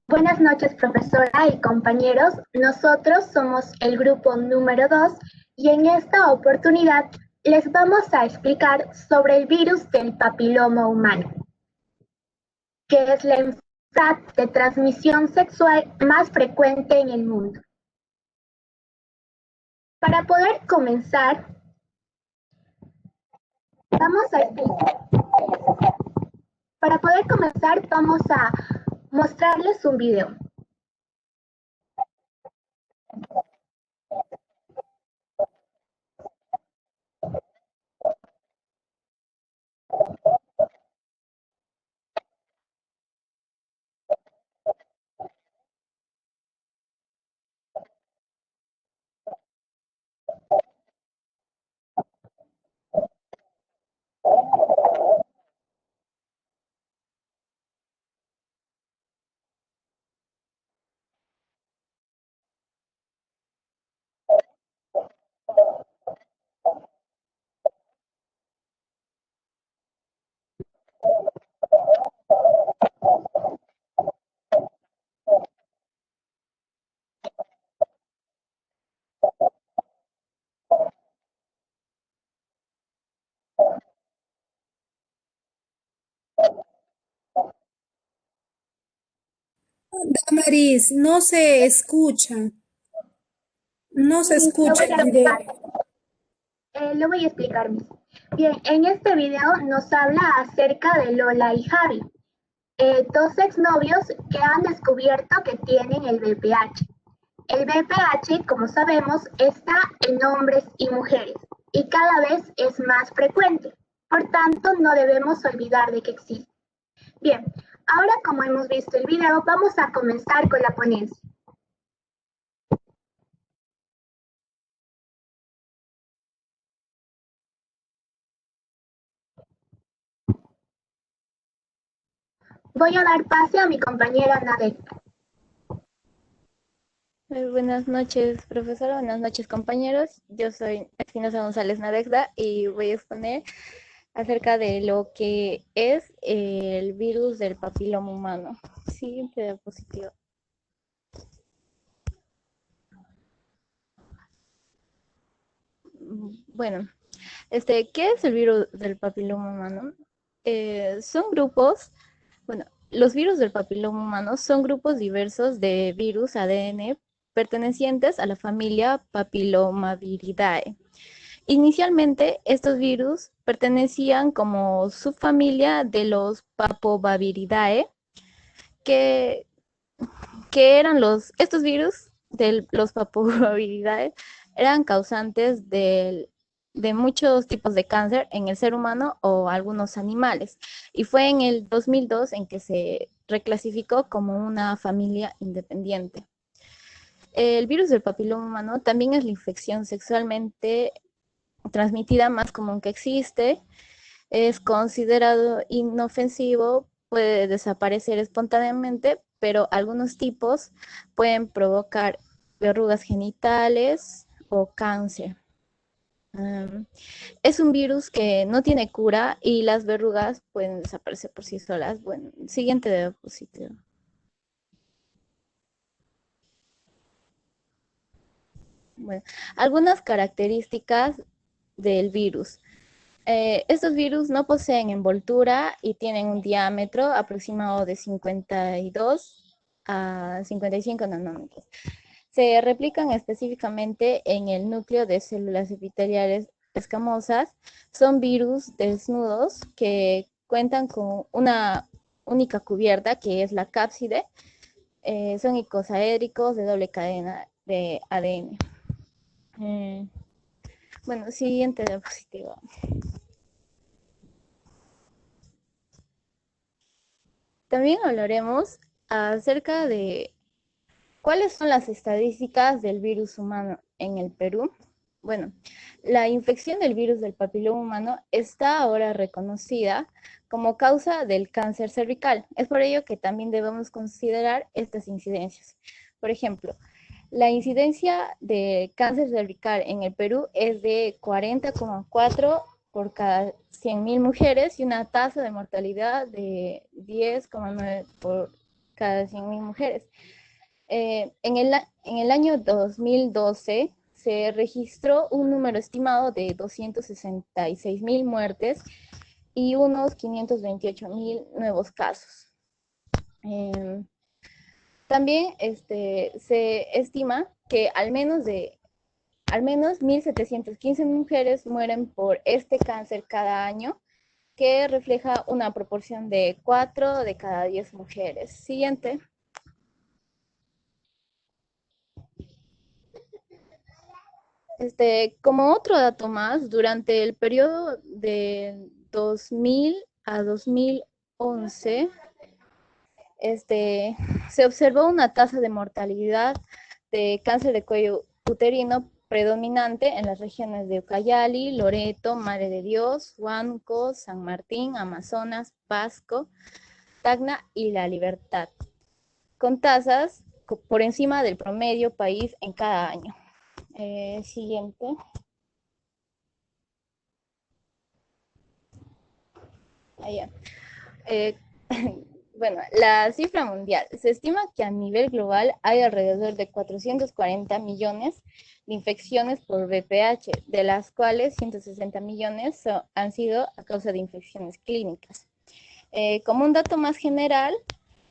Buenas noches, profesora y compañeros. Nosotros somos el grupo número 2 y en esta oportunidad les vamos a explicar sobre el virus del papiloma humano, que es la enfermedad de transmisión sexual más frecuente en el mundo. Para poder comenzar, vamos a explicar. Para poder comenzar, vamos a mostrarles un video. Damaris, no se Sí, escucha el video. lo voy a explicar. Bien, en este video nos habla acerca de Lola y Javi, dos exnovios que han descubierto que tienen el VPH. El VPH, como sabemos, está en hombres y mujeres y cada vez es más frecuente. Por tanto, no debemos olvidar de que existe. Bien, ahora como hemos visto el video, vamos a comenzar con la ponencia. Voy a dar pase a mi compañera Nadek. Buenas noches, profesora. Buenas noches, compañeros. Yo soy Espinosa González Nadexda y voy a exponer acerca de lo que es el virus del papiloma humano. Siguiente diapositiva. Bueno, ¿qué es el virus del papiloma humano? Son grupos, bueno, los virus del papiloma humano son grupos diversos de virus ADN pertenecientes a la familia Papillomaviridae. Inicialmente, estos virus pertenecían como subfamilia de los Papovaviridae, que, que eran estos virus de los Papovaviridae eran causantes de muchos tipos de cáncer en el ser humano o algunos animales. Y fue en el 2002 en que se reclasificó como una familia independiente. El virus del papiloma humano también es la infección sexualmente transmitida más común que existe, es considerado inofensivo, puede desaparecer espontáneamente, pero algunos tipos pueden provocar verrugas genitales o cáncer. Es un virus que no tiene cura y las verrugas pueden desaparecer por sí solas. Bueno, siguiente diapositiva. Bueno, algunas características del virus. Estos virus no poseen envoltura y tienen un diámetro aproximado de 52 a 55 nanómetros. Se replican específicamente en el núcleo de células epiteliales escamosas. Son virus desnudos que cuentan con una única cubierta que es la cápside. Son icosaédricos de doble cadena de ADN. Bueno, siguiente diapositiva. También hablaremos acerca de cuáles son las estadísticas del virus humano en el Perú. Bueno, la infección del virus del papiloma humano está ahora reconocida como causa del cáncer cervical. Es por ello que también debemos considerar estas incidencias. Por ejemplo, la incidencia de cáncer cervical en el Perú es de 40,4 por cada 100.000 mujeres y una tasa de mortalidad de 10,9 cada 100.000 mujeres. En el año 2012 se registró un número estimado de 266.000 muertes y unos 528.000 nuevos casos. También se estima que al menos 1.715 mujeres mueren por este cáncer cada año, que refleja una proporción de 4 de cada 10 mujeres. Siguiente. Como otro dato más, durante el periodo de 2000 a 2011, se observó una tasa de mortalidad de cáncer de cuello uterino predominante en las regiones de Ucayali, Loreto, Madre de Dios, Huánuco, San Martín, Amazonas, Pasco, Tacna y La Libertad, con tasas por encima del promedio país en cada año. Siguiente. Allá. Bueno, la cifra mundial. Se estima que a nivel global hay alrededor de 440 millones de infecciones por VPH, de las cuales 160 millones han sido a causa de infecciones clínicas. Como un dato más general,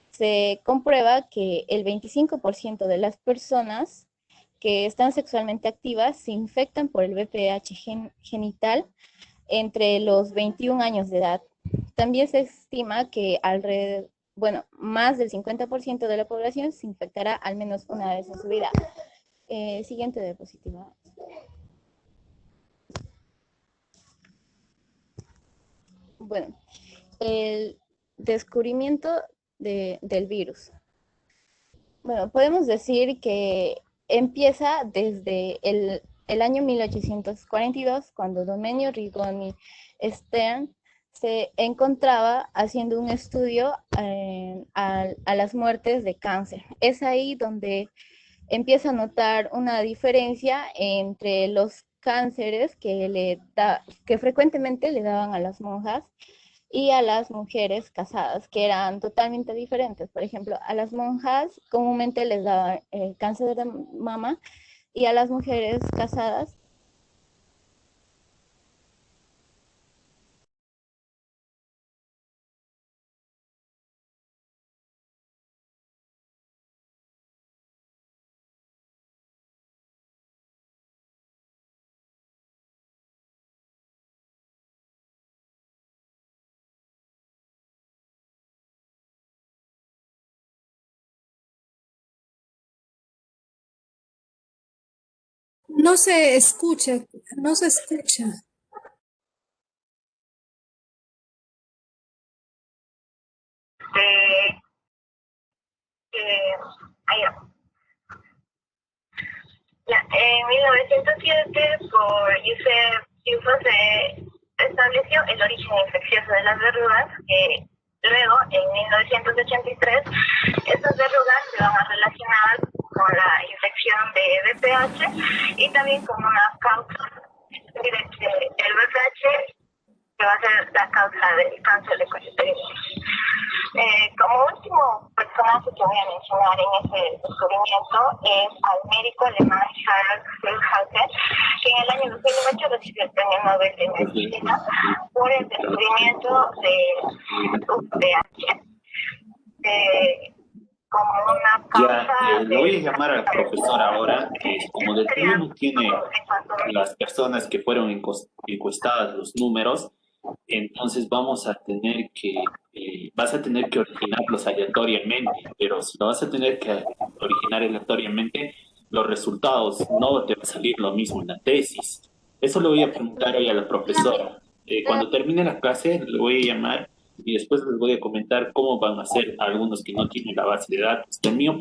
se comprueba que el 25% de las personas que están sexualmente activas se infectan por el VPH genital entre los 21 años de edad. También se estima que más del 50% de la población se infectará al menos una vez en su vida. Siguiente diapositiva. Bueno, el descubrimiento del virus. Bueno, podemos decir que empieza desde el año 1842, cuando Domenio Rigoni Stern se encontraba haciendo un estudio a las muertes de cáncer. Es ahí donde empieza a notar una diferencia entre los cánceres que frecuentemente le daban a las monjas y a las mujeres casadas, que eran totalmente diferentes. Por ejemplo, a las monjas comúnmente les daban cáncer de mama y a las mujeres casadas No se escucha, no se escucha. Ahí va. En 1907, por Joseph Dufa, se estableció el origen infeccioso de las verrugas, que luego, en 1983, estas verrugas se van a relacionar con la infección de VPH y también con una causa del VPH que va a ser la causa del cáncer de cuello uterino. Como último personaje que voy a mencionar en ese descubrimiento es al médico alemán Harald Feldhausen, que en el año 2008 recibió el premio Nobel de Medicina por el descubrimiento de VPH como una causa. Le voy a llamar al profesor ahora, que como del tuyo no tiene las personas que fueron encuestadas los números, entonces vas a tener que originarlos aleatoriamente, pero si lo vas a tener que originar aleatoriamente, los resultados no te va a salir lo mismo en la tesis. Eso le voy a preguntar hoy a la profesora. Cuando termine la clase, le voy a llamar y después les voy a comentar cómo van a hacer algunos que no tienen la base de datos. Del mío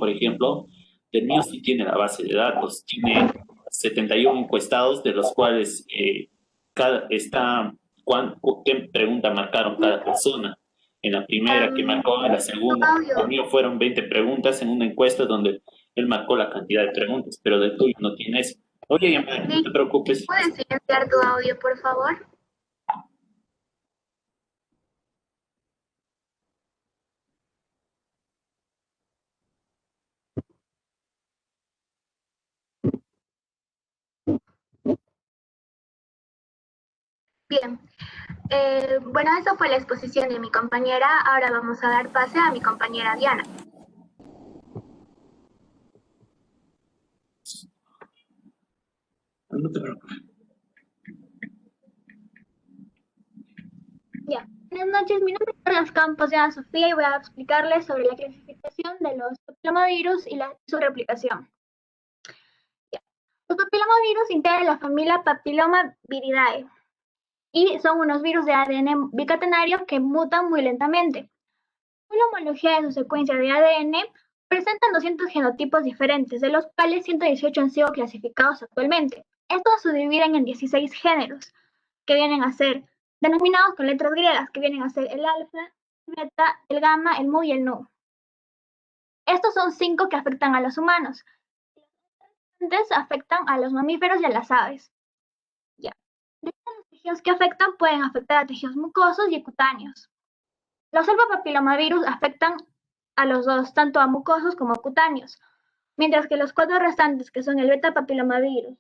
sí tiene la base de datos, tiene 71 encuestados, de los cuales qué pregunta marcaron cada persona. En la primera que marcó, en la segunda. El mío fueron 20 preguntas en una encuesta donde él marcó la cantidad de preguntas, pero del tuyo no tiene eso. Oye, no te preocupes. ¿Puedes silenciar tu audio, por favor? Bien, bueno, eso fue la exposición de mi compañera. Ahora vamos a dar pase a mi compañera Diana. No te preocupes. Ya. Buenas noches, mi nombre es Carlos Campos de Ana Sofía y voy a explicarles sobre la clasificación de los papilomavirus y su replicación. Ya. Los papilomavirus integran la familia Papillomaviridae y son unos virus de ADN bicatenario que mutan muy lentamente. La homología de su secuencia de ADN presentan 200 genotipos diferentes, de los cuales 118 han sido clasificados actualmente. Estos se dividen en 16 géneros, que vienen a ser denominados con letras griegas, que vienen a ser el alfa, el beta, el gamma, el mu y el nu. Estos son 5 que afectan a los humanos. Los restantes afectan a los mamíferos y a las aves. Ya. De los tejidos que afectan pueden afectar a tejidos mucosos y cutáneos. Los alfa-papilomavirus afectan a los dos, tanto a mucosos como a cutáneos, mientras que los 4 restantes, que son el beta-papilomavirus,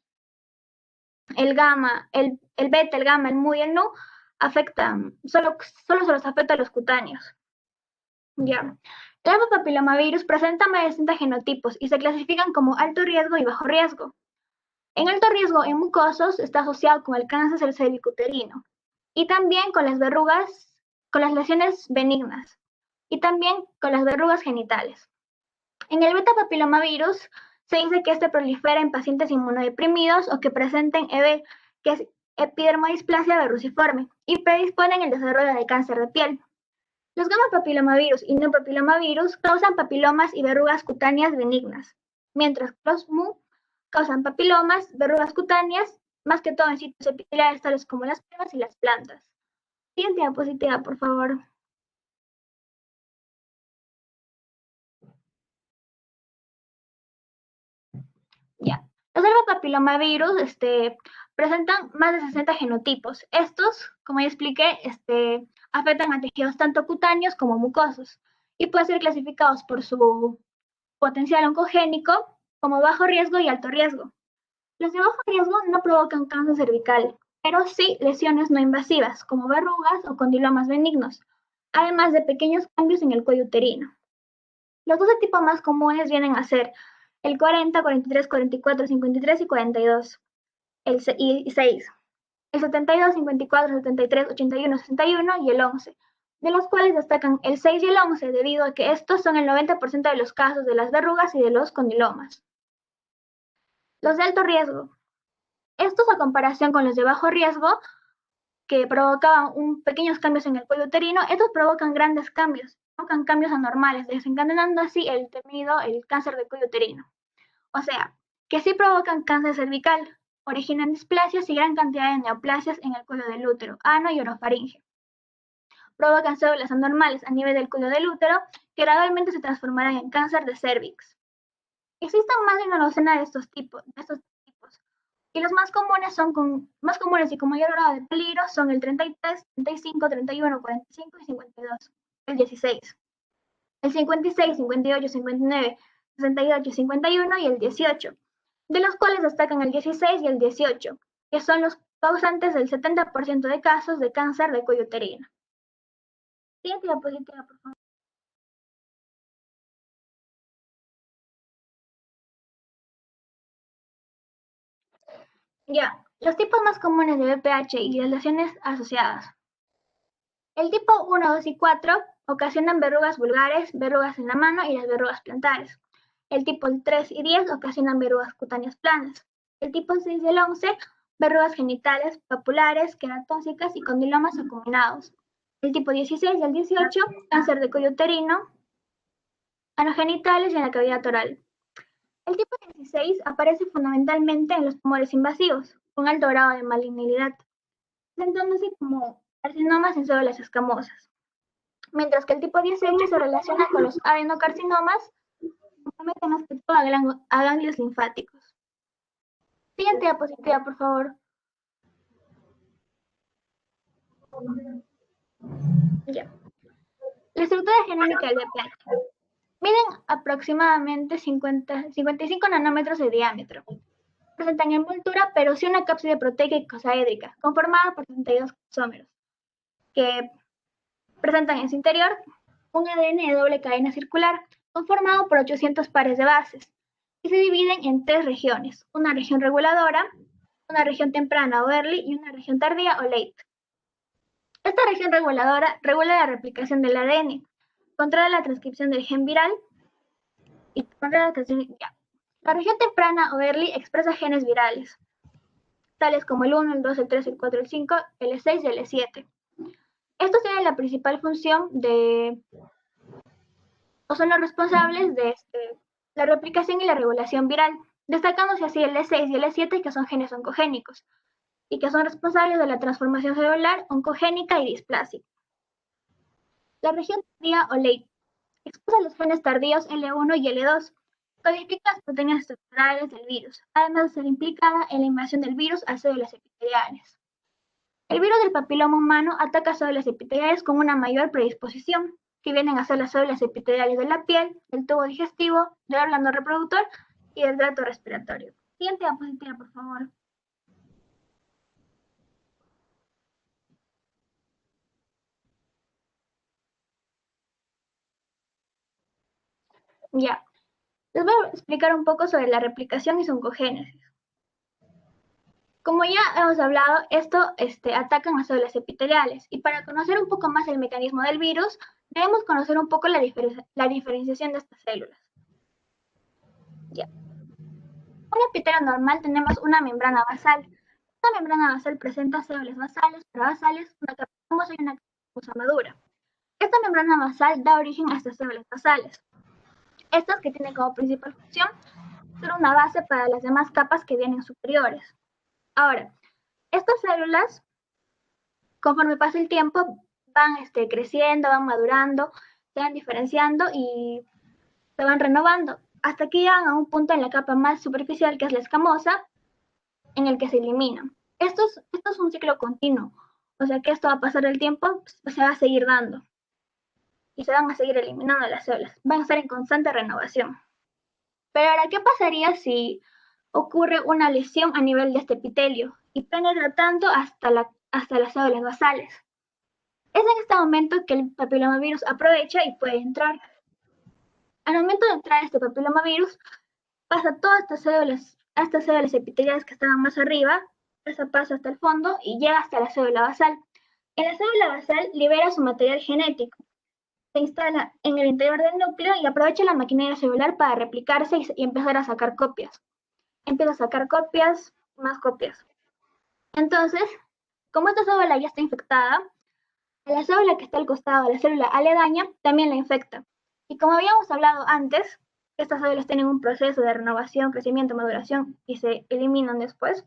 el gamma, el beta, el gamma, el mu y el nu, solo se los afecta a los cutáneos. Ya. El alfa-papilomavirus presenta más de 60 genotipos y se clasifican como alto riesgo y bajo riesgo. En alto riesgo en mucosos está asociado con el cáncer cervicuterino y también con las verrugas, con las lesiones benignas y también con las verrugas genitales. En el beta-papilomavirus se dice que este prolifera en pacientes inmunodeprimidos o que presenten EB, que es epidermodisplasia verruciforme, y predisponen el desarrollo de cáncer de piel. Los gamma-papilomavirus y neopapilomavirus causan papilomas y verrugas cutáneas benignas, mientras que los MU causan papilomas, verrugas cutáneas, más que todo en sitios epiteliales tales como las plumas y las plantas. Siguiente diapositiva, por favor. Ya. Los alfa-papilomavirus presentan más de 60 genotipos. Estos, como ya expliqué, afectan a tejidos tanto cutáneos como mucosos y pueden ser clasificados por su potencial oncogénico como bajo riesgo y alto riesgo. Los de bajo riesgo no provocan cáncer cervical, pero sí lesiones no invasivas, como verrugas o condilomas benignos, además de pequeños cambios en el cuello uterino. Los 12 tipos más comunes vienen a ser el 40, 43, 44, 53 y 42, y 6, el 72, 54, 73, 81, 61 y el 11, de los cuales destacan el 6 y el 11 debido a que estos son el 90% de los casos de las verrugas y de los condilomas. Los de alto riesgo. Estos, a comparación con los de bajo riesgo, que provocaban pequeños cambios en el cuello uterino, estos provocan grandes cambios, provocan cambios anormales, desencadenando así el temido el cáncer de cuello uterino. O sea, que sí provocan cáncer cervical, originan displasias y gran cantidad de neoplasias en el cuello del útero, ano y orofaringe. Provocan células anormales a nivel del cuello del útero que gradualmente se transformarán en cáncer de cervix. Existen más de una docena de estos tipos, y los más comunes y con mayor grado de peligro son el 33, 35, 31, 45 y 52, el 16, el 56, 58, 59, 68, 51 y el 18, de los cuales destacan el 16 y el 18, que son los causantes del 70% de casos de cáncer de cuello uterino. Siguiente diapositiva, por favor. Ya, los tipos más comunes de BPH y de lesiones asociadas. El tipo 1, 2 y 4 ocasionan verrugas vulgares, verrugas en la mano y las verrugas plantares. El tipo 3 y 10 ocasionan verrugas cutáneas planas. El tipo 6 y el 11, verrugas genitales, papulares, queratóxicas y condilomas acuminados. El tipo 16 y el 18, cáncer de cuello uterino, anogenitales y en la cavidad oral. El tipo 16 aparece fundamentalmente en los tumores invasivos, con alto grado de malignidad, presentándose como carcinomas en células escamosas, mientras que el tipo 18 se relaciona con los adenocarcinomas, comprometen más que todo a ganglios linfáticos. Siguiente diapositiva, por favor. Ya. La estructura genómica del VPH. Miden aproximadamente 55 nanómetros de diámetro. presentan envoltura, pero sí una cápside proteica icosaédrica, conformada por 32 cromosómeros, que presentan en su interior un ADN de doble cadena circular, conformado por 800 pares de bases, y se dividen en 3 regiones, una región reguladora, una región temprana o early y una región tardía o late. Esta región reguladora regula la replicación del ADN, controla la transcripción del gen viral y controla la transcripción. La región temprana o early expresa genes virales, tales como el 1, el 2, el 3, el 4, el 5, el E6 y el E7. Estos tienen la principal función o son los responsables de la replicación y la regulación viral, destacándose así el E6 y el E7, que son genes oncogénicos, y que son responsables de la transformación celular oncogénica y displásica. La región tardía o late expresa los genes tardíos L1 y L2, codifica las proteínas estructurales del virus, además de ser implicada en la invasión del virus a células epiteliales. El virus del papiloma humano ataca células epiteliales con una mayor predisposición, que vienen a ser las células epiteliales de la piel, del tubo digestivo, del órgano reproductor y del tracto respiratorio. Siguiente diapositiva, por favor. Ya, les voy a explicar un poco sobre la replicación y su oncogénesis. Como ya hemos hablado, esto atacan a células epiteliales, y para conocer un poco más el mecanismo del virus, debemos conocer un poco la diferenciación de estas células. Ya. En un epitelio normal tenemos una membrana basal. Esta membrana basal presenta células basales, parabasales, una capa escamosa y una capa escamosa madura. Esta membrana basal da origen a estas células basales. Estas que tienen como principal función ser una base para las demás capas que vienen superiores. Ahora, estas células, conforme pasa el tiempo, van creciendo, van madurando, se van diferenciando y se van renovando, hasta que llegan a un punto en la capa más superficial, que es la escamosa, en el que se eliminan. Esto es un ciclo continuo, o sea que esto va a pasar el tiempo, pues, se va a seguir dando, y se van a seguir eliminando las células, van a estar en constante renovación. Pero ahora, ¿qué pasaría si ocurre una lesión a nivel de este epitelio y penetra tanto hasta las células basales? Es en este momento que el papilomavirus aprovecha y puede entrar. Al momento de entrar este papilomavirus, pasa todas estas células epiteliales que estaban más arriba, esa pasa hasta el fondo y llega hasta la célula basal. En la célula basal libera su material genético, se instala en el interior del núcleo y aprovecha la maquinaria celular para replicarse y empezar a sacar copias. Empieza a sacar copias, más copias. Entonces, como esta célula ya está infectada, a la célula que está al costado de la célula aledaña también la infecta. Y como habíamos hablado antes, estas células tienen un proceso de renovación, crecimiento, maduración y se eliminan después.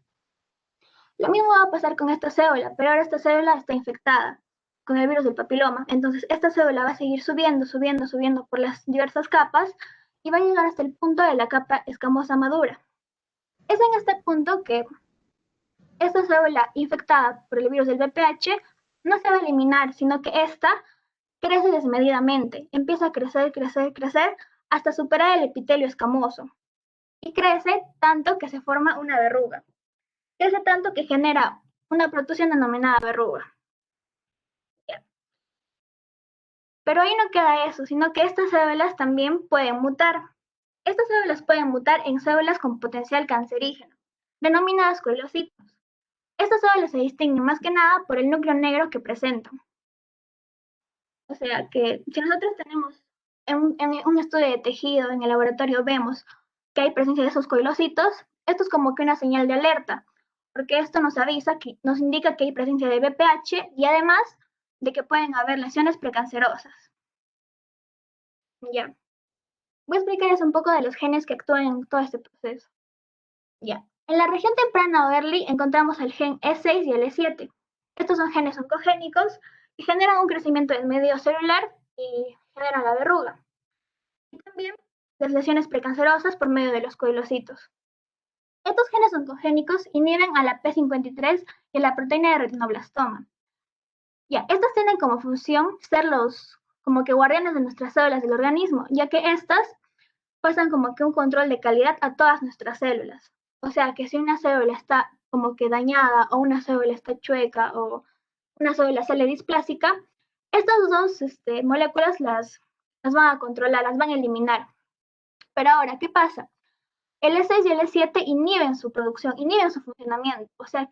Lo mismo va a pasar con esta célula, pero ahora esta célula está infectada con el virus del papiloma. Entonces, esta célula va a seguir subiendo por las diversas capas y va a llegar hasta el punto de la capa escamosa madura. Es en este punto que esta célula infectada por el virus del VPH no se va a eliminar, sino que esta crece desmedidamente, empieza a crecer hasta superar el epitelio escamoso. Y crece tanto que se forma una verruga. Crece tanto que genera una protrusión denominada verruga. Pero ahí no queda eso, sino que estas células también pueden mutar. Estas células pueden mutar en células con potencial cancerígeno, denominadas coilocitos. Estas células se distinguen más que nada por el núcleo negro que presentan. O sea que si nosotros tenemos en un estudio de tejido en el laboratorio vemos que hay presencia de esos coilocitos, esto es como que una señal de alerta, porque esto nos avisa, nos indica que hay presencia de VPH y además de que pueden haber lesiones precancerosas. Ya. Voy a explicarles un poco de los genes que actúan en todo este proceso. Ya. En la región temprana o early encontramos el gen E6 y el E7. Estos son genes oncogénicos que generan un crecimiento del medio celular y generan la verruga. Y también las lesiones precancerosas por medio de los coilocitos. Estos genes oncogénicos inhiben a la P53 y a la proteína de retinoblastoma. Ya, estas tienen como función ser como que guardianes de nuestras células del organismo, ya que estas pasan como que un control de calidad a todas nuestras células. O sea, que si una célula está como que dañada o una célula está chueca o una célula sale displásica, estas dos moléculas las van a controlar, las van a eliminar. Pero ahora, ¿qué pasa? El E6 y el E7 inhiben su producción, inhiben su funcionamiento, o sea,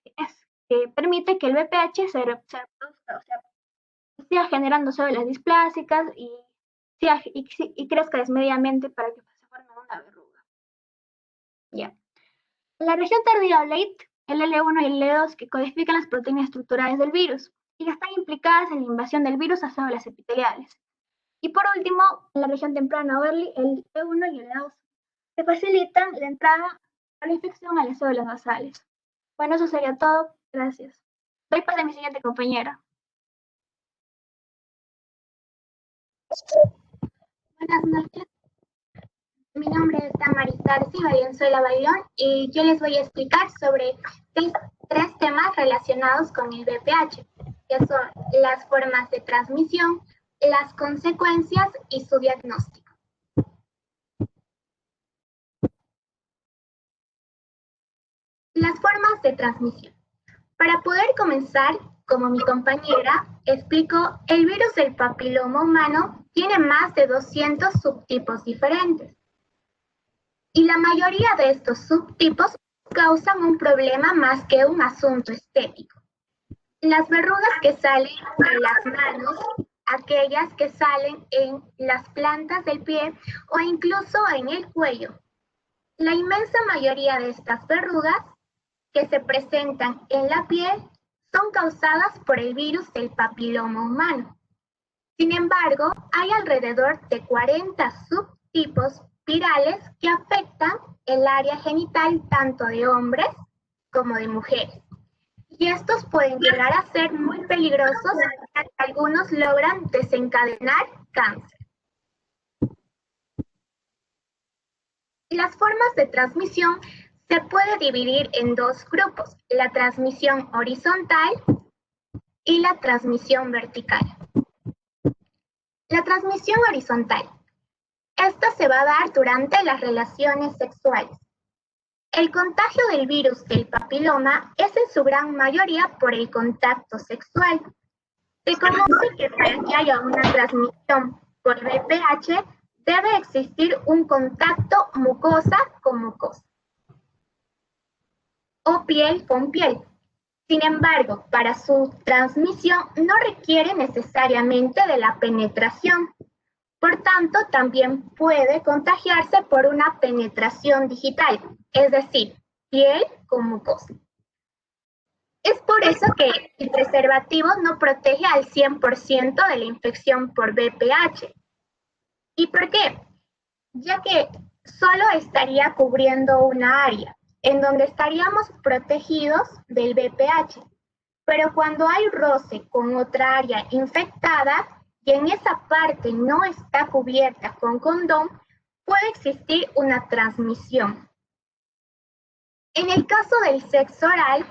que permite que el VPH se reproduzca, o sea, siga generando células displásicas y crezca desmedidamente para que se forme una verruga. Ya. En la región tardía o late, el L1 y el L2 que codifican las proteínas estructurales del virus y que están implicadas en la invasión del virus a células epiteliales. Y por último, en la región temprana o early, el E1 y el E2 que facilitan la entrada a la infección a las células basales. Bueno, eso sería todo. Gracias. Doy paso a mi siguiente compañera. Buenas noches. Mi nombre es Damaris Darcy Valenzuela Bailón y yo les voy a explicar sobre tres temas relacionados con el VPH, que son las formas de transmisión, las consecuencias y su diagnóstico. Las formas de transmisión. Para poder comenzar, como mi compañera explicó, el virus del papiloma humano tiene más de 200 subtipos diferentes. Y la mayoría de estos subtipos causan un problema más que un asunto estético. Las verrugas que salen en las manos, aquellas que salen en las plantas del pie o incluso en el cuello. La inmensa mayoría de estas verrugas que se presentan en la piel son causadas por el virus del papiloma humano. Sin embargo, hay alrededor de 40 subtipos virales que afectan el área genital tanto de hombres como de mujeres. Y estos pueden llegar a ser muy peligrosos, ya que algunos logran desencadenar cáncer. Las formas de transmisión se puede dividir en dos grupos, la transmisión horizontal y la transmisión vertical. La transmisión horizontal. Esta se va a dar durante las relaciones sexuales. El contagio del virus del papiloma es en su gran mayoría por el contacto sexual. Se conoce que para que haya una transmisión por VPH debe existir un contacto mucosa con mucosa o piel con piel. Sin embargo, para su transmisión no requiere necesariamente de la penetración. Por tanto, también puede contagiarse por una penetración digital, es decir, piel con mucosa. Es por eso que el preservativo no protege al 100% de la infección por VPH. ¿Y por qué? Ya que solo estaría cubriendo una área, en donde estaríamos protegidos del VPH. Pero cuando hay roce con otra área infectada y en esa parte no está cubierta con condón, puede existir una transmisión. En el caso del sexo oral,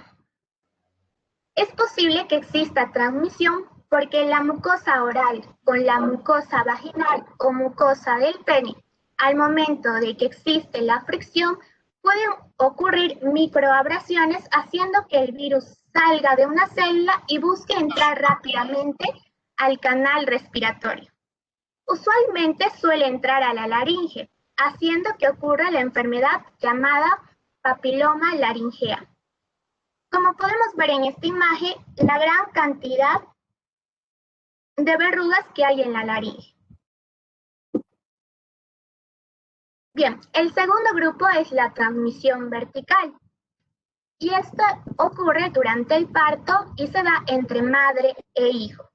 es posible que exista transmisión porque la mucosa oral con la mucosa vaginal o mucosa del pene, al momento de que existe la fricción, pueden ocurrir microabrasiones haciendo que el virus salga de una célula y busque entrar rápidamente al canal respiratorio. Usualmente suele entrar a la laringe, haciendo que ocurra la enfermedad llamada papiloma laringea. Como podemos ver en esta imagen, la gran cantidad de verrugas que hay en la laringe. Bien, el segundo grupo es la transmisión vertical. Y esta ocurre durante el parto y se da entre madre e hijo.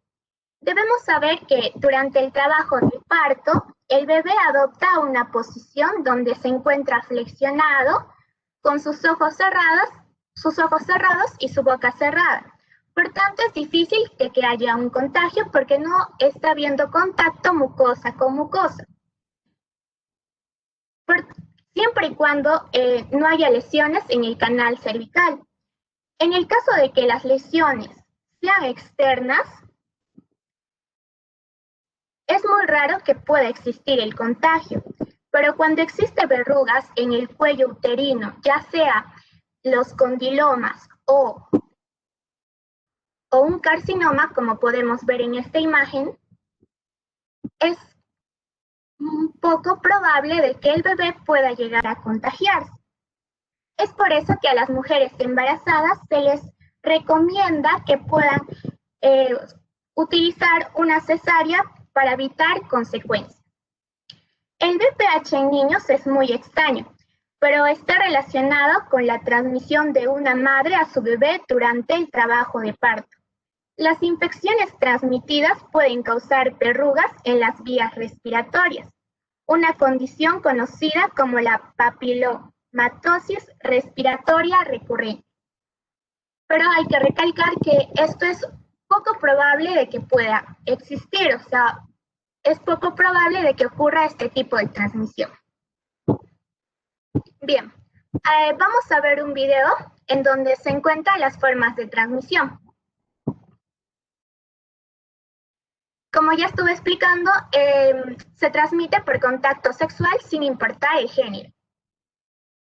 Debemos saber que durante el trabajo del parto, el bebé adopta una posición donde se encuentra flexionado con sus ojos cerrados y su boca cerrada. Por tanto, es difícil que haya un contagio porque no está habiendo contacto mucosa con mucosa. Siempre y cuando no haya lesiones en el canal cervical. En el caso de que las lesiones sean externas, es muy raro que pueda existir el contagio, Pero cuando existen verrugas en el cuello uterino, ya sea los condilomas o un carcinoma, como podemos ver en esta imagen, es poco probable de que el bebé pueda llegar a contagiarse. Es por eso que a las mujeres embarazadas se les recomienda que puedan utilizar una cesárea para evitar consecuencias. El VPH en niños es muy extraño, pero está relacionado con la transmisión de una madre a su bebé durante el trabajo de parto. Las infecciones transmitidas pueden causar verrugas en las vías respiratorias, una condición conocida como la papilomatosis respiratoria recurrente. Pero hay que recalcar que esto es poco probable de que pueda existir, o sea, es poco probable de que ocurra este tipo de transmisión. Bien, vamos a ver un video en donde se encuentran las formas de transmisión. Como ya estuve explicando, se transmite por contacto sexual sin importar el género.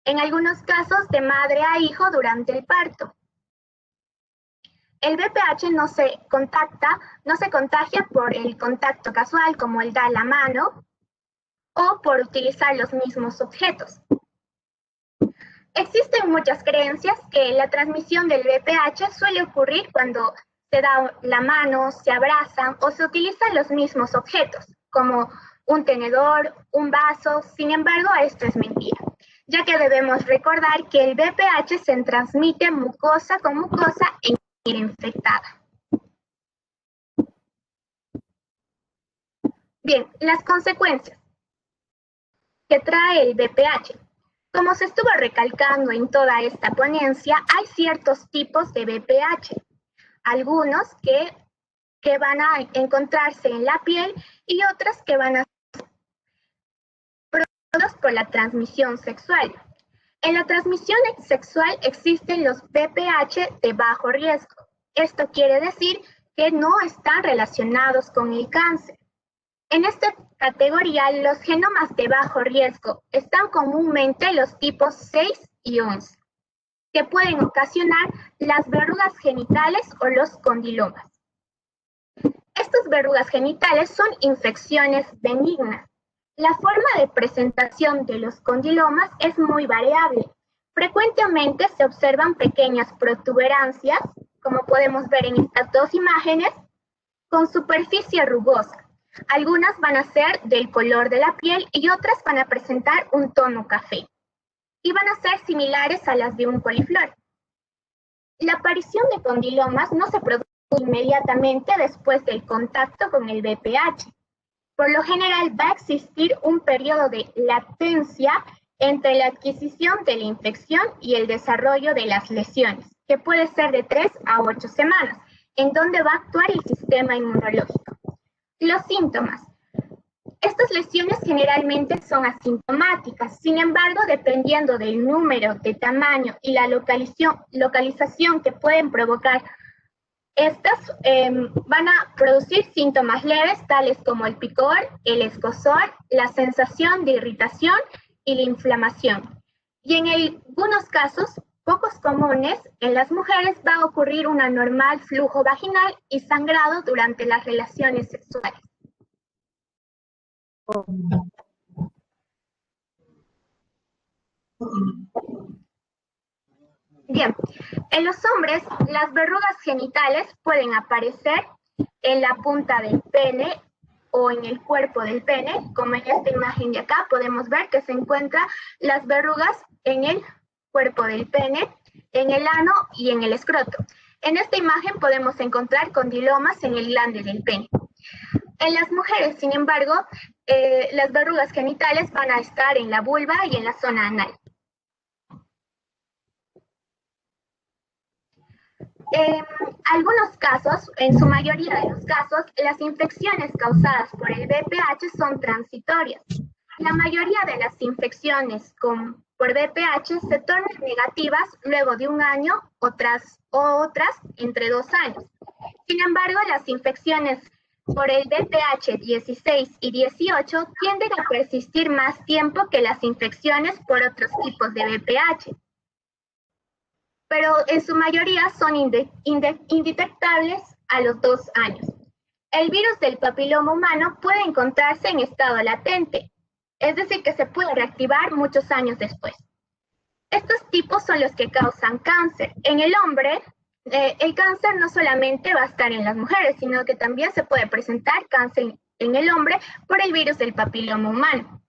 En algunos casos, de madre a hijo durante el parto. El VPH no se contagia por el contacto casual, como el dar la mano, o por utilizar los mismos objetos. Existen muchas creencias que la transmisión del VPH suele ocurrir cuando se da la mano, se abrazan o se utilizan los mismos objetos, como un tenedor, un vaso. Sin embargo, esto es mentira, ya que debemos recordar que el VPH se transmite mucosa con mucosa en piel infectada. Bien, las consecuencias que trae el VPH. Como se estuvo recalcando en toda esta ponencia, hay ciertos tipos de VPH. Algunos que van a encontrarse en la piel y otras que van a ser producidos por la transmisión sexual. En la transmisión sexual existen los VPH de bajo riesgo. Esto quiere decir que no están relacionados con el cáncer. En esta categoría, los genomas de bajo riesgo están comúnmente los tipos 6 y 11. Que pueden ocasionar las verrugas genitales o los condilomas. Estas verrugas genitales son infecciones benignas. La forma de presentación de los condilomas es muy variable. Frecuentemente se observan pequeñas protuberancias, como podemos ver en estas dos imágenes, con superficie rugosa. Algunas van a ser del color de la piel y otras van a presentar un tono café. Y van a ser similares a las de un coliflor. La aparición de condilomas no se produce inmediatamente después del contacto con el VPH. Por lo general va a existir un periodo de latencia entre la adquisición de la infección y el desarrollo de las lesiones, que puede ser de 3 a 8 semanas, en donde va a actuar el sistema inmunológico. Los síntomas. Estas lesiones generalmente son asintomáticas, sin embargo, dependiendo del número, de tamaño y la localización que pueden provocar, estas van a producir síntomas leves, tales como el picor, el escozor, la sensación de irritación y la inflamación. Y en algunos casos, pocos comunes, en las mujeres va a ocurrir un anormal flujo vaginal y sangrado durante las relaciones sexuales. Bien, en los hombres las verrugas genitales pueden aparecer en la punta del pene o en el cuerpo del pene, como en esta imagen de acá podemos ver que se encuentran las verrugas en el cuerpo del pene, en el ano y en el escroto. En esta imagen podemos encontrar condilomas en el glande del pene. En las mujeres, sin embargo, las verrugas genitales van a estar en la vulva y en la zona anal. En algunos casos, en su mayoría de los casos, las infecciones causadas por el VPH son transitorias. La mayoría de las infecciones por VPH se tornan negativas luego de un año o otras entre 2 años. Sin embargo, las infecciones por el VPH 16 y 18 tienden a persistir más tiempo que las infecciones por otros tipos de VPH, pero en su mayoría son indetectables a los 2 años. El virus del papiloma humano puede encontrarse en estado latente, es decir, que se puede reactivar muchos años después. Estos tipos son los que causan cáncer. En el hombre, el cáncer no solamente va a estar en las mujeres, sino que también se puede presentar cáncer en el hombre por el virus del papiloma humano.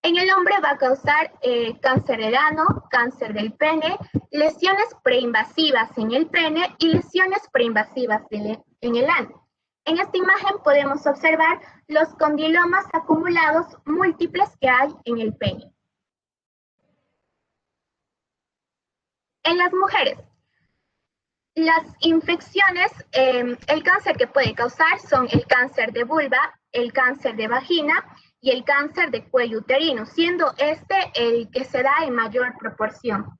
En el hombre va a causar cáncer del ano, cáncer del pene, lesiones preinvasivas en el pene y lesiones preinvasivas en el ano. En esta imagen podemos observar los condilomas acumulados múltiples que hay en el pene. En las mujeres, las infecciones, el cáncer que puede causar son el cáncer de vulva, el cáncer de vagina y el cáncer de cuello uterino, siendo este el que se da en mayor proporción.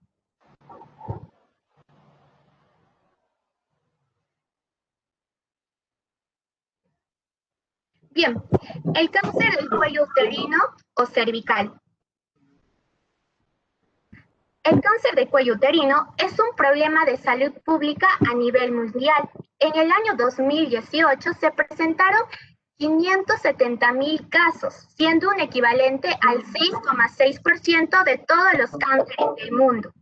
Bien, el cáncer del cuello uterino o cervical. El cáncer de cuello uterino es un problema de salud pública a nivel mundial. En el año 2018 se presentaron 570,000 casos, siendo un equivalente al 6,6% de todos los cánceres del mundo,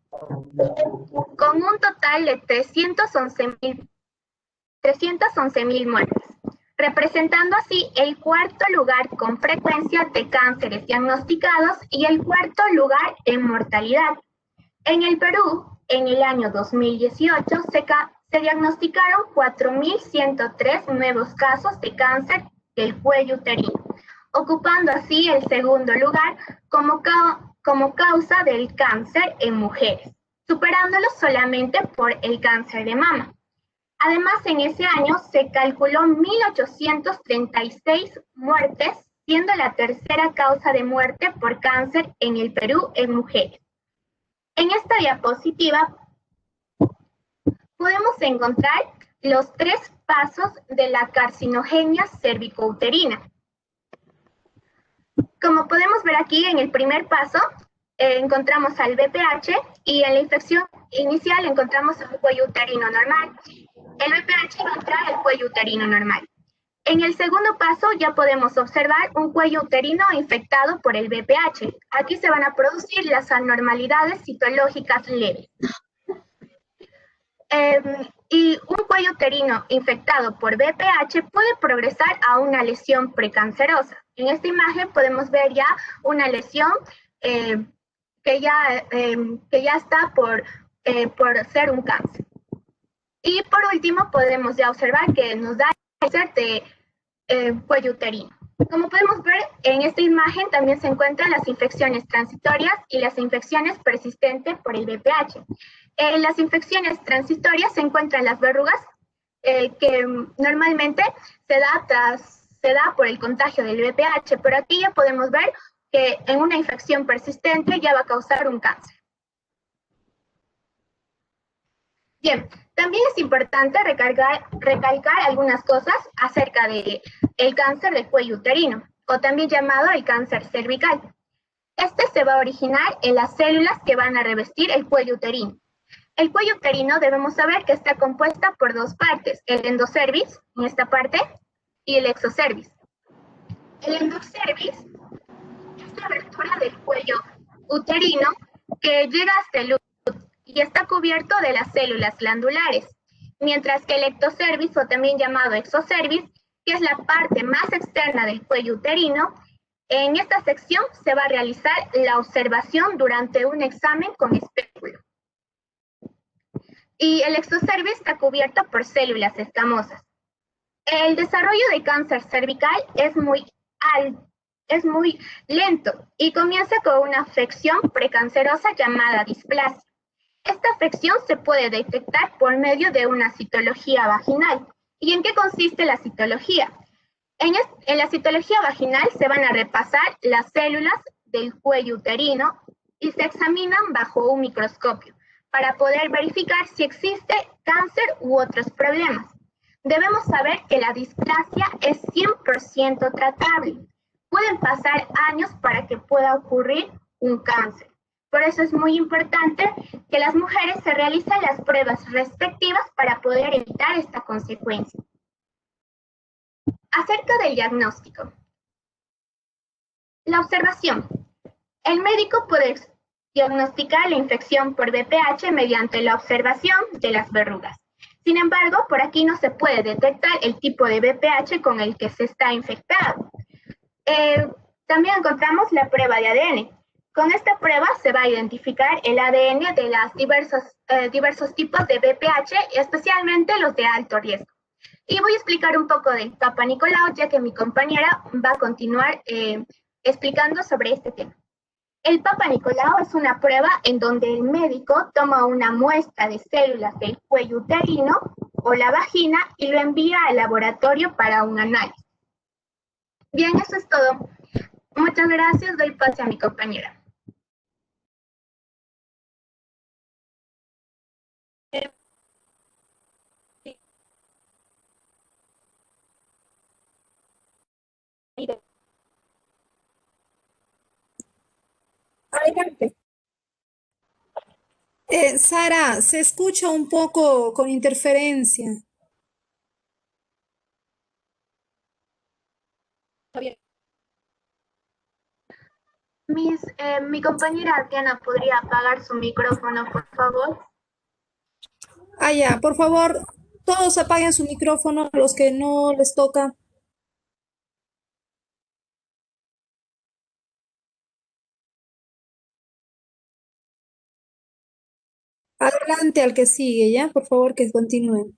con un total de 311,000 muertes, representando así el cuarto lugar con frecuencia de cánceres diagnosticados y el cuarto lugar en mortalidad. En el Perú, en el año 2018, se diagnosticaron 4,103 nuevos casos de cáncer del cuello uterino, ocupando así el segundo lugar como causa del cáncer en mujeres, superándolo solamente por el cáncer de mama. Además, en ese año se calculó 1,836 muertes, siendo la tercera causa de muerte por cáncer en el Perú en mujeres. En esta diapositiva podemos encontrar los 3 pasos de la carcinogenia cervicouterina. Como podemos ver aquí, en el primer paso encontramos al VPH y en la infección inicial encontramos un cuello uterino normal. El VPH va a entrar al cuello uterino normal. En el segundo paso ya podemos observar un cuello uterino infectado por el VPH. Aquí se van a producir las anormalidades citológicas leves. Y un cuello uterino infectado por VPH puede progresar a una lesión precancerosa. En esta imagen podemos ver ya una lesión que ya está por ser un cáncer. Y por último podemos ya observar que nos da cáncer de cuello uterino. Como podemos ver, en esta imagen también se encuentran las infecciones transitorias y las infecciones persistentes por el VPH. En las infecciones transitorias se encuentran las verrugas que normalmente se da por el contagio del VPH, pero aquí ya podemos ver que en una infección persistente ya va a causar un cáncer. Bien, también es importante recalcar algunas cosas acerca del cáncer del cuello uterino, o también llamado el cáncer cervical. Este se va a originar en las células que van a revestir el cuello uterino. El cuello uterino debemos saber que está compuesta por 2 partes, el endocervix, en esta parte, y el exocervix. El endocervix es la abertura del cuello uterino que llega hasta el útero y está cubierto de las células glandulares, mientras que el ectocervix, o también llamado exocervix, que es la parte más externa del cuello uterino, en esta sección se va a realizar la observación durante un examen con espéculo. Y el exocervix está cubierto por células escamosas. El desarrollo de cáncer cervical es muy lento y comienza con una afección precancerosa llamada displasia. Esta afección se puede detectar por medio de una citología vaginal. ¿Y en qué consiste la citología? En la citología vaginal se van a repasar las células del cuello uterino y se examinan bajo un microscopio para poder verificar si existe cáncer u otros problemas. Debemos saber que la displasia es 100% tratable. Pueden pasar años para que pueda ocurrir un cáncer. Por eso es muy importante que las mujeres se realicen las pruebas respectivas para poder evitar esta consecuencia. Acerca del diagnóstico. La observación. El médico puede diagnosticar la infección por VPH mediante la observación de las verrugas. Sin embargo, por aquí no se puede detectar el tipo de VPH con el que se está infectado. También encontramos la prueba de ADN. Con esta prueba se va a identificar el ADN de los diversos tipos de VPH, especialmente los de alto riesgo. Y voy a explicar un poco del Papa Nicolau, ya que mi compañera va a continuar explicando sobre este tema. El Papa Nicolau es una prueba en donde el médico toma una muestra de células del cuello uterino o la vagina y lo envía al laboratorio para un análisis. Bien, eso es todo. Muchas gracias. Doy pase a mi compañera. Adelante. Sara, se escucha un poco con interferencia. Mi compañera Diana, ¿podría apagar su micrófono, por favor? Ah, ya, por favor, todos apaguen su micrófono, los que no les toca. Adelante al que sigue, ¿ya? Por favor, que continúen.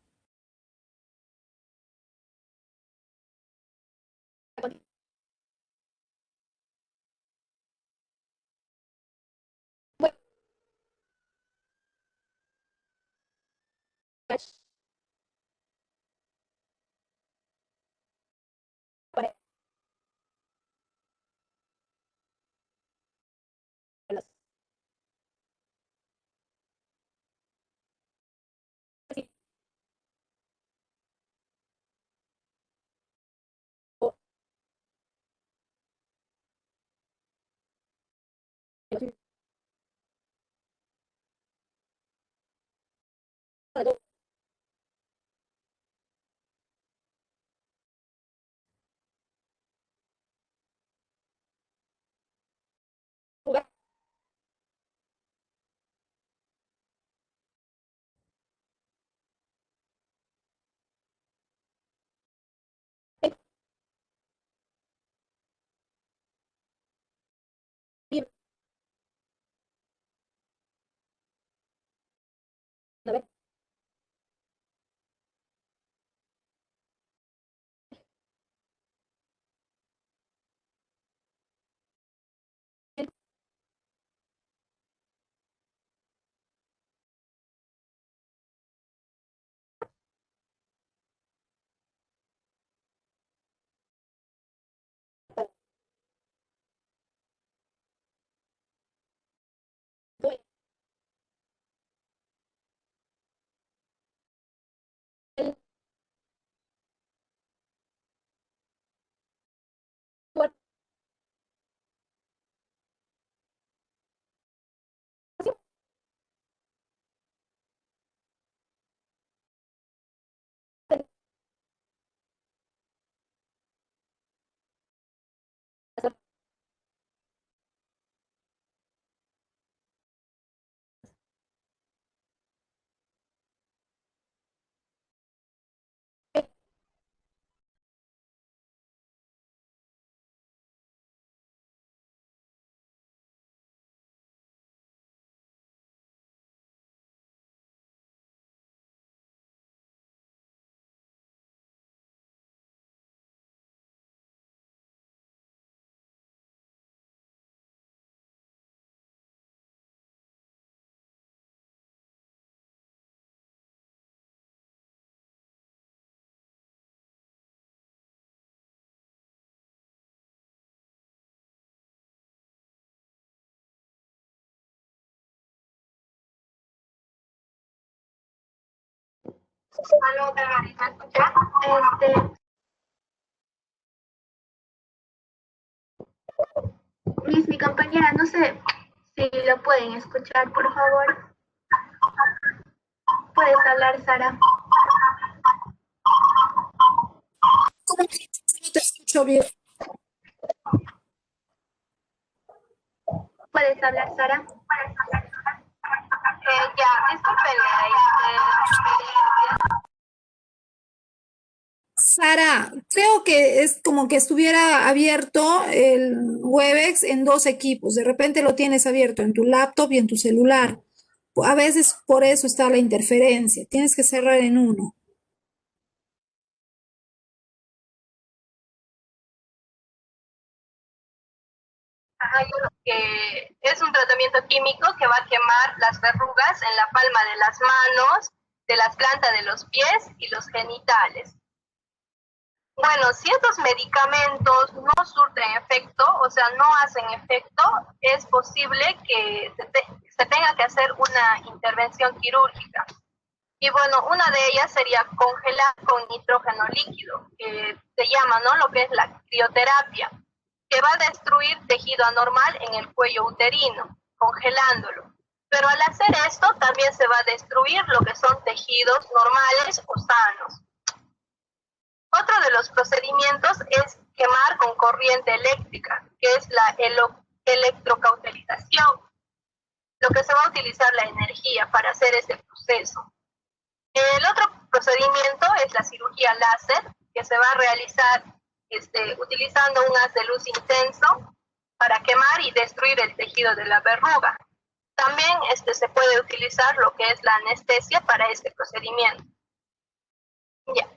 Aló, Damaris, ¿me escuchas? Mi compañera, no sé si lo pueden escuchar, por favor. Puedes hablar, Sara. ¿Cómo que no te escucho bien? Puedes hablar, Sara. Disculpen Sara, creo que es como que estuviera abierto el Webex en dos equipos. De repente lo tienes abierto en tu laptop y en tu celular. A veces por eso está la interferencia. Tienes que cerrar en uno. hay uno que es un tratamiento químico que va a quemar las verrugas en la palma de las manos, de las plantas de los pies y los genitales. Bueno, si estos medicamentos no surten efecto, o sea, no hacen efecto, es posible que se tenga que hacer una intervención quirúrgica. Y bueno, una de ellas sería congelar con nitrógeno líquido, que se llama, ¿no? Lo que es la crioterapia, que va a destruir tejido anormal en el cuello uterino, congelándolo. Pero al hacer esto también se va a destruir lo que son tejidos normales o sanos. Otro de los procedimientos es quemar con corriente eléctrica, que es la electrocauterización, lo que se va a utilizar la energía para hacer este proceso. El otro procedimiento es la cirugía láser, que se va a realizar utilizando un haz de luz intenso para quemar y destruir el tejido de la verruga. También se puede utilizar lo que es la anestesia para este procedimiento. Ya.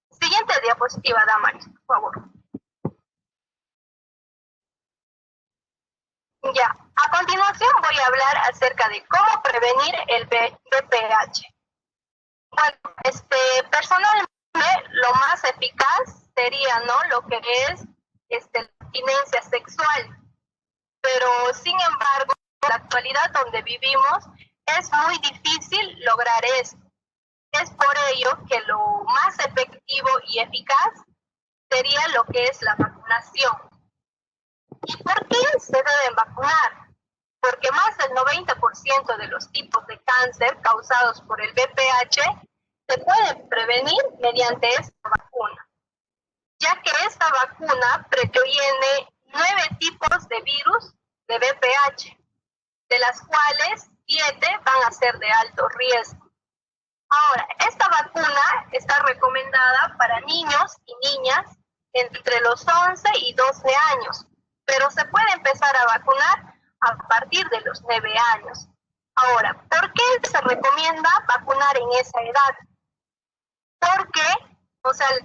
Siguiente diapositiva, Damaris, por favor. Ya. A continuación voy a hablar acerca de cómo prevenir el VPH. Bueno, personalmente lo más eficaz sería, ¿no? Lo que es la abstinencia sexual. Pero, sin embargo, en la actualidad donde vivimos es muy difícil lograr esto. Es por ello que lo más efectivo y eficaz sería lo que es la vacunación. ¿Y por qué se deben vacunar? Porque más del 90% de los tipos de cáncer causados por el VPH se pueden prevenir mediante esta vacuna, ya que esta vacuna previene 9 tipos de virus de VPH, de las cuales 7 van a ser de alto riesgo. Ahora, esta vacuna está recomendada para niños y niñas entre los 11 y 12 años, pero se puede empezar a vacunar a partir de los 9 años. Ahora, ¿por qué se recomienda vacunar en esa edad? Porque,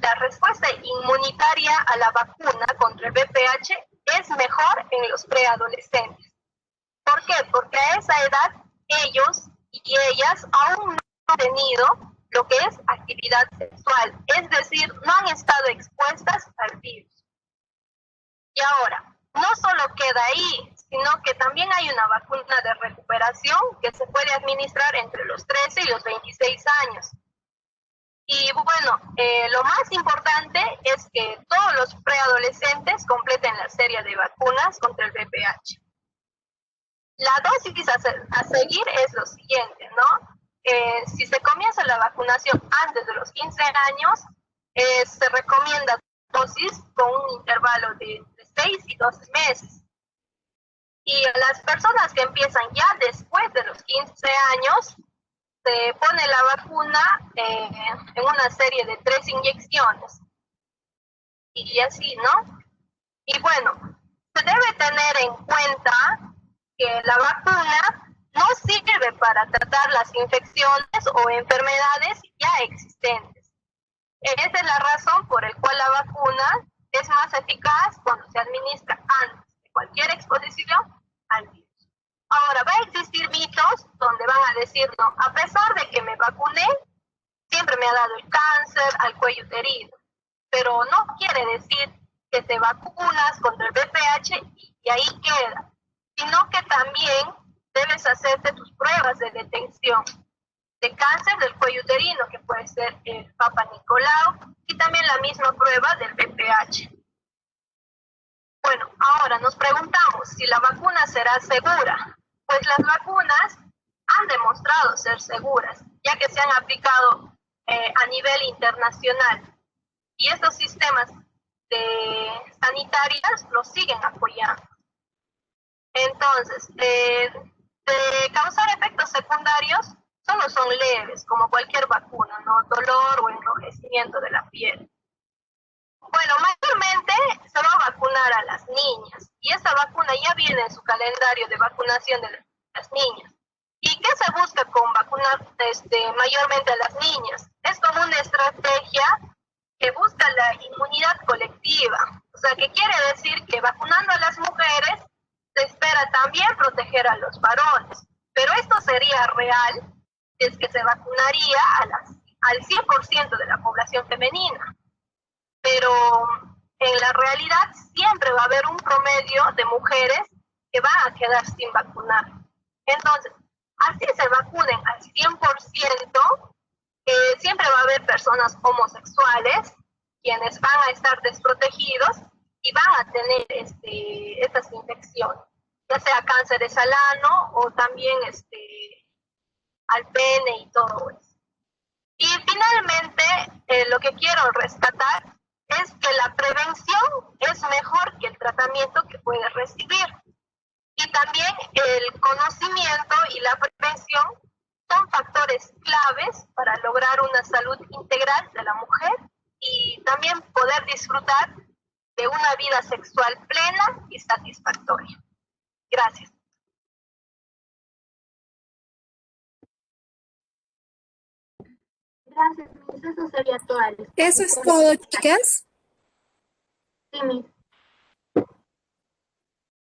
la respuesta inmunitaria a la vacuna contra el VPH es mejor en los preadolescentes. ¿Por qué? Porque a esa edad ellos y ellas aún no han tenido lo que es actividad sexual, es decir, no han estado expuestas al virus. Y ahora, no solo queda ahí, sino que también hay una vacuna de recuperación que se puede administrar entre los 13 y los 26 años. Y bueno, lo más importante es que todos los preadolescentes completen la serie de vacunas contra el VPH. La dosis a seguir es lo siguiente, ¿no? Si se comienza la vacunación antes de los 15 años, se recomienda dosis con un intervalo de 6 y 12 meses. Y las personas que empiezan ya después de los 15 años, se pone la vacuna en una serie de 3 inyecciones. Y así, ¿no? Y bueno, se debe tener en cuenta que la vacuna no sirve para tratar las infecciones o enfermedades ya existentes. Esa es la razón por la cual la vacuna es más eficaz cuando se administra antes de cualquier exposición al virus. Ahora, va a existir mitos donde van a decir, no, a pesar de que me vacuné, siempre me ha dado el cáncer al cuello uterino. Pero no quiere decir que te vacunas contra el VPH y ahí queda, sino que también debes hacerte tus pruebas de detección de cáncer del cuello uterino, que puede ser el Papa Nicolau, y también la misma prueba del BPH. Bueno, ahora nos preguntamos si la vacuna será segura. Pues las vacunas han demostrado ser seguras, ya que se han aplicado a nivel internacional. Y estos sistemas sanitarios los siguen apoyando. Entonces, de causar efectos secundarios, solo son leves, como cualquier vacuna, ¿no? Dolor o enrojecimiento de la piel. Bueno, mayormente se va a vacunar a las niñas, y esta vacuna ya viene en su calendario de vacunación de las niñas. ¿Y qué se busca con vacunar mayormente a las niñas? Es como una estrategia que busca la inmunidad colectiva. O sea, que quiere decir que vacunando a las mujeres se espera también proteger a los varones. Pero esto sería real si es que se vacunaría al 100% de la población femenina. Pero en la realidad siempre va a haber un promedio de mujeres que van a quedar sin vacunar. Entonces, así se vacunen al 100%, siempre va a haber personas homosexuales quienes van a estar desprotegidos y van a tener estas infecciones, ya sea cánceres al ano o también al pene y todo eso. Y finalmente, lo que quiero rescatar es que la prevención es mejor que el tratamiento que puedes recibir. Y también el conocimiento y la prevención son factores claves para lograr una salud integral de la mujer y también poder disfrutar de una vida sexual plena y satisfactoria. Gracias. Gracias, Miss. Eso sería todo. Eso es todo, chicas. Sí, Miss.